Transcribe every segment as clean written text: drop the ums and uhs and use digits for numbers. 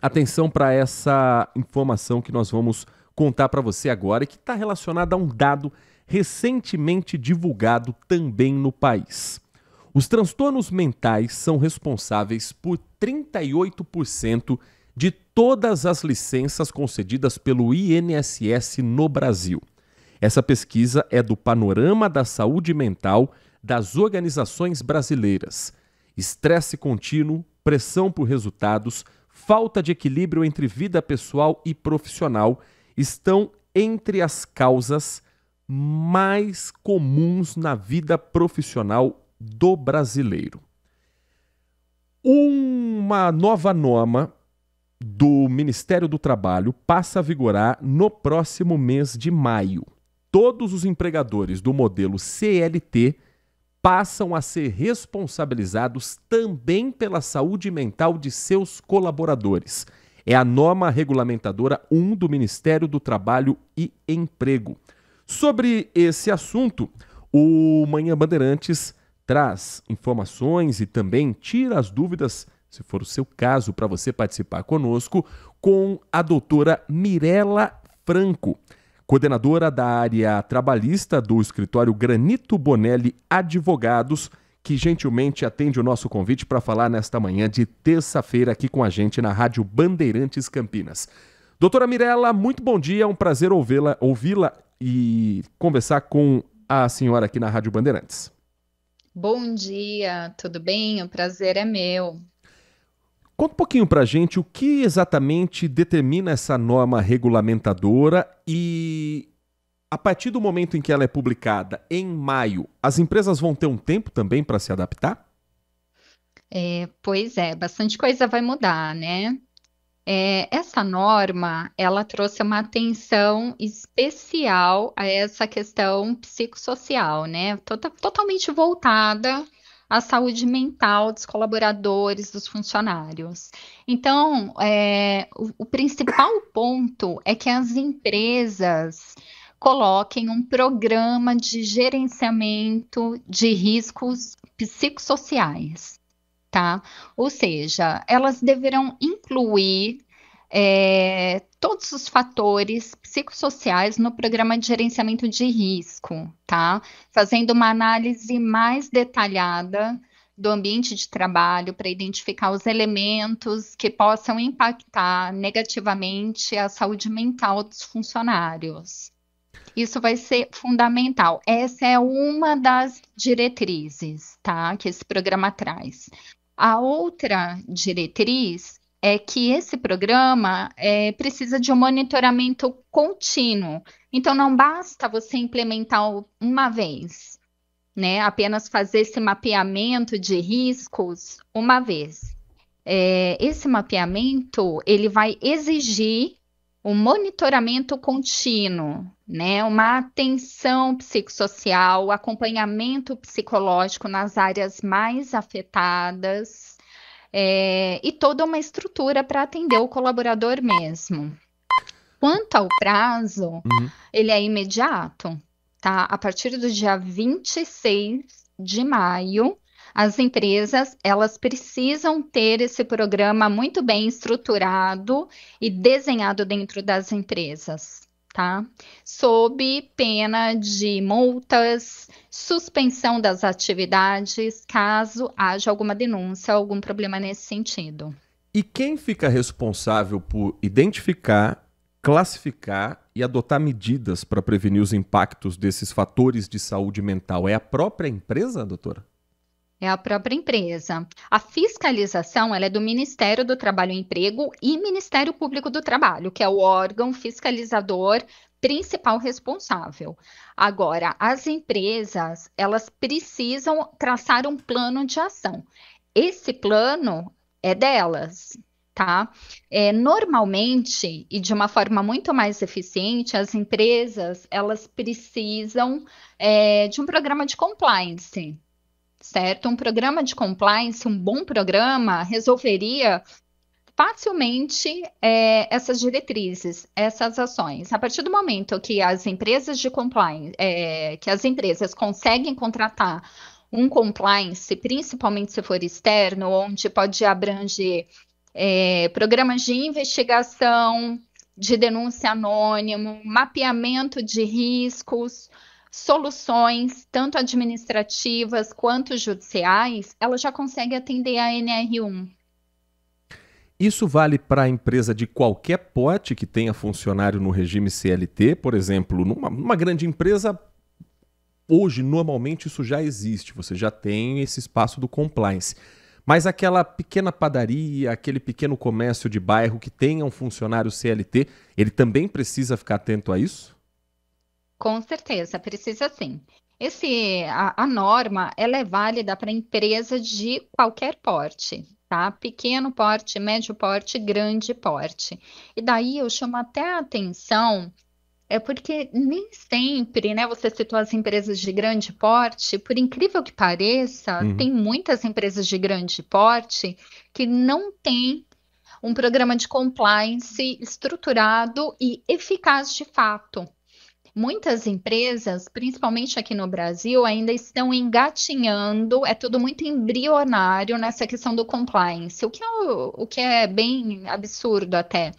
Atenção para essa informação que nós vamos contar para você agora e que está relacionada a um dado recentemente divulgado também no país. Os transtornos mentais são responsáveis por 38% de todas as licenças concedidas pelo INSS no Brasil. Essa pesquisa é do Panorama da Saúde Mental das Organizações Brasileiras. Estresse contínuo, pressão por resultados, falta de equilíbrio entre vida pessoal e profissional estão entre as causas mais comuns na vida profissional do brasileiro. Uma nova norma do Ministério do Trabalho passa a vigorar no próximo mês de maio. Todos os empregadores do modelo CLT passam a ser responsabilizados também pela saúde mental de seus colaboradores. É a norma regulamentadora 1 do Ministério do Trabalho e Emprego. Sobre esse assunto, o Manhã Bandeirantes traz informações e também tira as dúvidas, se for o seu caso, para você participar conosco, com a doutora Mirela Franco, coordenadora da área trabalhista do escritório Granito Bonelli Advogados, que gentilmente atende o nosso convite para falar nesta manhã de terça-feira aqui com a gente na Rádio Bandeirantes Campinas. Doutora Mirela, muito bom dia, é um prazer ouvi-la e conversar com a senhora aqui na Rádio Bandeirantes. Bom dia, tudo bem? O prazer é meu. Conta um pouquinho para a gente o que exatamente determina essa norma regulamentadora e, a partir do momento em que ela é publicada, em maio, as empresas vão ter um tempo também para se adaptar? Pois é, bastante coisa vai mudar, né? Essa norma, ela trouxe uma atenção especial a essa questão psicossocial, né? Totalmente voltada à saúde mental dos colaboradores, dos funcionários. Então, o principal ponto é que as empresas coloquem um programa de gerenciamento de riscos psicossociais, tá? Ou seja, elas deverão incluir todos os fatores psicossociais no programa de gerenciamento de risco, tá? Fazendo uma análise mais detalhada do ambiente de trabalho para identificar os elementos que possam impactar negativamente a saúde mental dos funcionários. Isso vai ser fundamental. Essa é uma das diretrizes, tá? Que esse programa traz. A outra diretriz é que esse programa precisa de um monitoramento contínuo. Então, não basta você implementar uma vez, né? Apenas fazer esse mapeamento de riscos uma vez. Esse mapeamento, ele vai exigir um monitoramento contínuo, né? Uma atenção psicossocial, acompanhamento psicológico nas áreas mais afetadas, e toda uma estrutura para atender o colaborador mesmo. Quanto ao prazo, ele é imediato, tá? A partir do dia 26 de maio, as empresas, elas precisam ter esse programa muito bem estruturado e desenhado dentro das empresas, tá? Sob pena de multas, suspensão das atividades, caso haja alguma denúncia, algum problema nesse sentido. E quem fica responsável por identificar, classificar e adotar medidas para prevenir os impactos desses fatores de saúde mental? É a própria empresa, doutora? É a própria empresa. A fiscalização ela é do Ministério do Trabalho e Emprego e Ministério Público do Trabalho, que é o órgão fiscalizador principal responsável. Agora, as empresas, elas precisam traçar um plano de ação. Esse plano é delas, tá? Normalmente, e de uma forma muito mais eficiente, as empresas, elas precisam de um programa de compliance, certo? Um programa de compliance, um bom programa, resolveria facilmente essas diretrizes, essas ações. A partir do momento que as empresas de compliance, que as empresas conseguem contratar um compliance, principalmente se for externo, onde pode abranger Programas de investigação, de denúncia anônimo, mapeamento de riscos, soluções, tanto administrativas quanto judiciais, ela já consegue atender a NR1. Isso vale para a empresa de qualquer porte que tenha funcionário no regime CLT, por exemplo, numa grande empresa, hoje normalmente isso já existe, você já tem esse espaço do compliance. Mas aquela pequena padaria, aquele pequeno comércio de bairro que tenha um funcionário CLT, ele também precisa ficar atento a isso? Com certeza, precisa sim. A norma, ela é válida para empresa de qualquer porte, tá? Pequeno porte, médio porte, grande porte. E daí eu chamo até a atenção, porque nem sempre, né? Você citou as empresas de grande porte, por incrível que pareça, Uhum. tem muitas empresas de grande porte que não têm um programa de compliance estruturado e eficaz de fato. Muitas empresas, principalmente aqui no Brasil, ainda estão engatinhando, é tudo muito embrionário nessa questão do compliance, o que é bem absurdo até,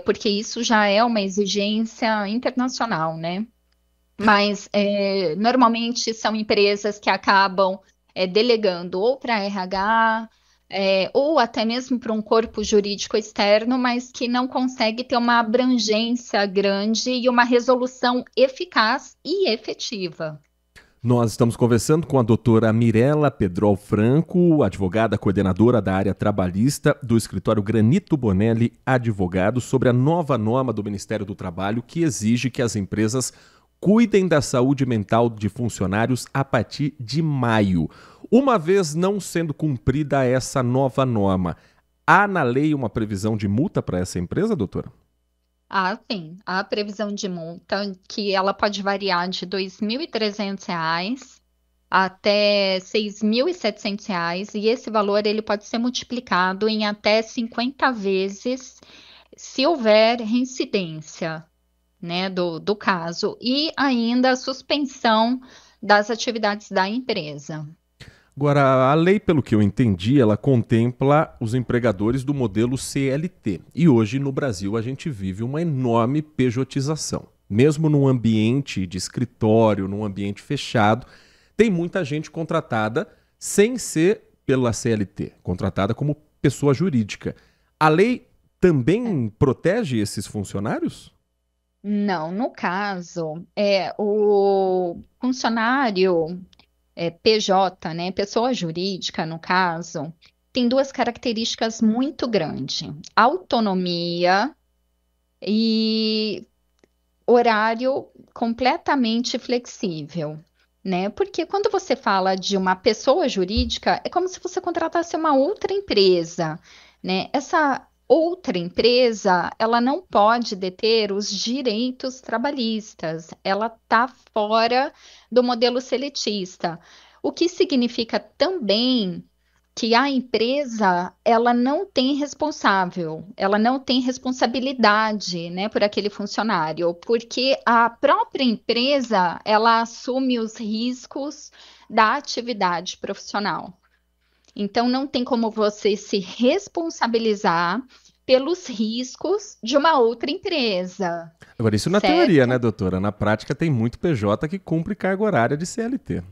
porque isso já é uma exigência internacional, né? Mas normalmente são empresas que acabam delegando ou para RH, ou até mesmo para um corpo jurídico externo, mas que não consegue ter uma abrangência grande e uma resolução eficaz e efetiva. Nós estamos conversando com a doutora Mirela Pedrol Franco, advogada coordenadora da área trabalhista do escritório Granito Bonelli Advogados, sobre a nova norma do Ministério do Trabalho que exige que as empresas cuidem da saúde mental de funcionários a partir de maio. Uma vez não sendo cumprida essa nova norma, há na lei uma previsão de multa para essa empresa, doutora? Sim, a previsão de multa, que ela pode variar de R$ 2.300 até R$ 6.700, e esse valor ele pode ser multiplicado em até 50 vezes se houver reincidência, né, do caso, e ainda a suspensão das atividades da empresa. Agora, a lei, pelo que eu entendi, ela contempla os empregadores do modelo CLT. E hoje, no Brasil, a gente vive uma enorme pejotização. Mesmo num ambiente de escritório, num ambiente fechado, tem muita gente contratada sem ser pela CLT, contratada como pessoa jurídica. A lei também protege esses funcionários? Não, no caso, o funcionário PJ, né, pessoa jurídica, no caso, tem duas características muito grandes: autonomia e horário completamente flexível, né? Porque quando você fala de uma pessoa jurídica, é como se você contratasse uma outra empresa, né? Essa outra empresa, ela não pode deter os direitos trabalhistas, ela está fora do modelo seletista, o que significa também que a empresa ela não tem responsável, ela não tem responsabilidade, né, por aquele funcionário, porque a própria empresa ela assume os riscos da atividade profissional. Então não tem como você se responsabilizar pelos riscos de uma outra empresa, Agora, isso na teoria, né, certo? doutora? Na prática, tem muito PJ que cumpre carga horária de CLT.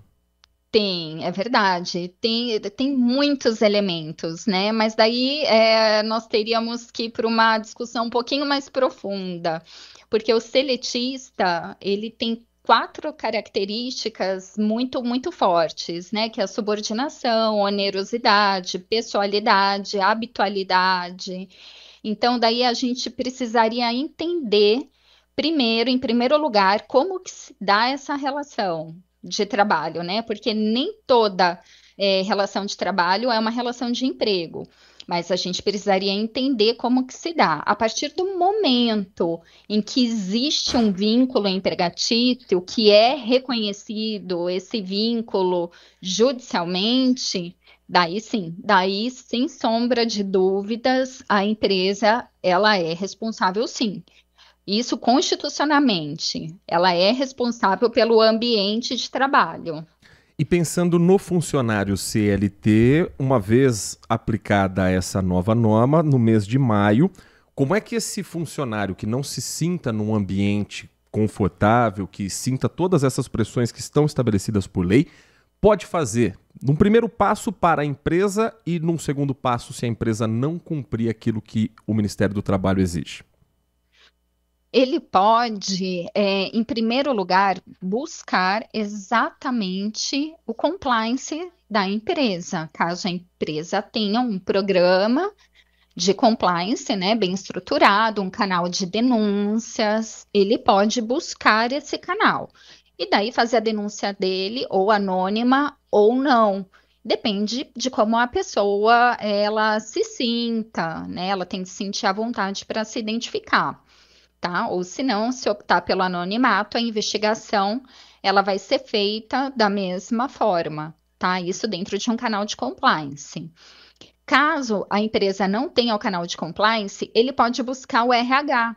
Tem, é verdade. Tem muitos elementos, né? Mas daí nós teríamos que ir para uma discussão um pouquinho mais profunda, porque o seletista, ele tem quatro características muito, muito fortes, né? Que é a subordinação, onerosidade, pessoalidade, habitualidade. Então, daí a gente precisaria entender primeiro, em primeiro lugar, como que se dá essa relação de trabalho, né? Porque nem toda relação de trabalho é uma relação de emprego, mas a gente precisaria entender como que se dá. A partir do momento em que existe um vínculo empregatício, que é reconhecido esse vínculo judicialmente, daí sem sombra de dúvidas, a empresa ela é responsável sim. Isso constitucionalmente, ela é responsável pelo ambiente de trabalho. E pensando no funcionário CLT, uma vez aplicada essa nova norma, no mês de maio, como é que esse funcionário que não se sinta num ambiente confortável, que sinta todas essas pressões que estão estabelecidas por lei, pode fazer, num primeiro passo, para a empresa e num segundo passo, se a empresa não cumprir aquilo que o Ministério do Trabalho exige? Ele pode, em primeiro lugar, buscar exatamente o compliance da empresa, caso a empresa tenha um programa de compliance, né, bem estruturado, um canal de denúncias, ele pode buscar esse canal. E daí fazer a denúncia dele, ou anônima, ou não. Depende de como a pessoa ela se sinta, né? Ela tem que sentir à vontade para se identificar, tá? Ou se não, se optar pelo anonimato, a investigação ela vai ser feita da mesma forma, tá? Isso dentro de um canal de compliance. Caso a empresa não tenha o canal de compliance, ele pode buscar o RH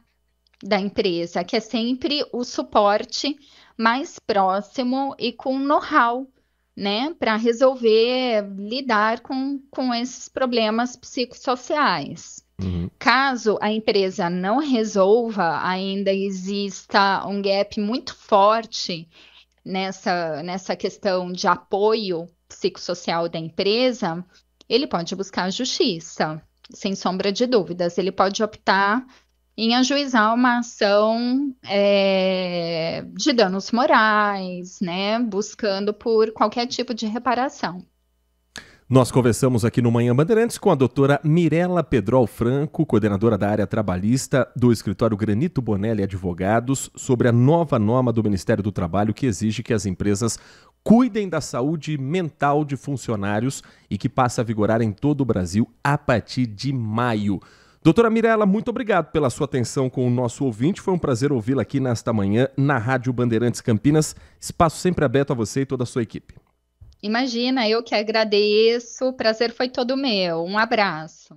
da empresa, que é sempre o suporte mais próximo e com know-how, né, para resolver, lidar com esses problemas psicossociais. Uhum. Caso a empresa não resolva, ainda exista um gap muito forte nessa questão de apoio psicossocial da empresa, ele pode buscar a justiça, sem sombra de dúvidas. Ele pode optar em ajuizar uma ação de danos morais, né? Buscando por qualquer tipo de reparação. Nós conversamos aqui no Manhã Bandeirantes com a doutora Mirela Pedrol Franco, coordenadora da área trabalhista do escritório Granito Bonelli Advogados, sobre a nova norma do Ministério do Trabalho que exige que as empresas cuidem da saúde mental de funcionários e que passa a vigorar em todo o Brasil a partir de maio. Doutora Mirela, muito obrigado pela sua atenção com o nosso ouvinte. Foi um prazer ouvi-la aqui nesta manhã na Rádio Bandeirantes Campinas. Espaço sempre aberto a você e toda a sua equipe. Imagina, eu que agradeço. O prazer foi todo meu. Um abraço.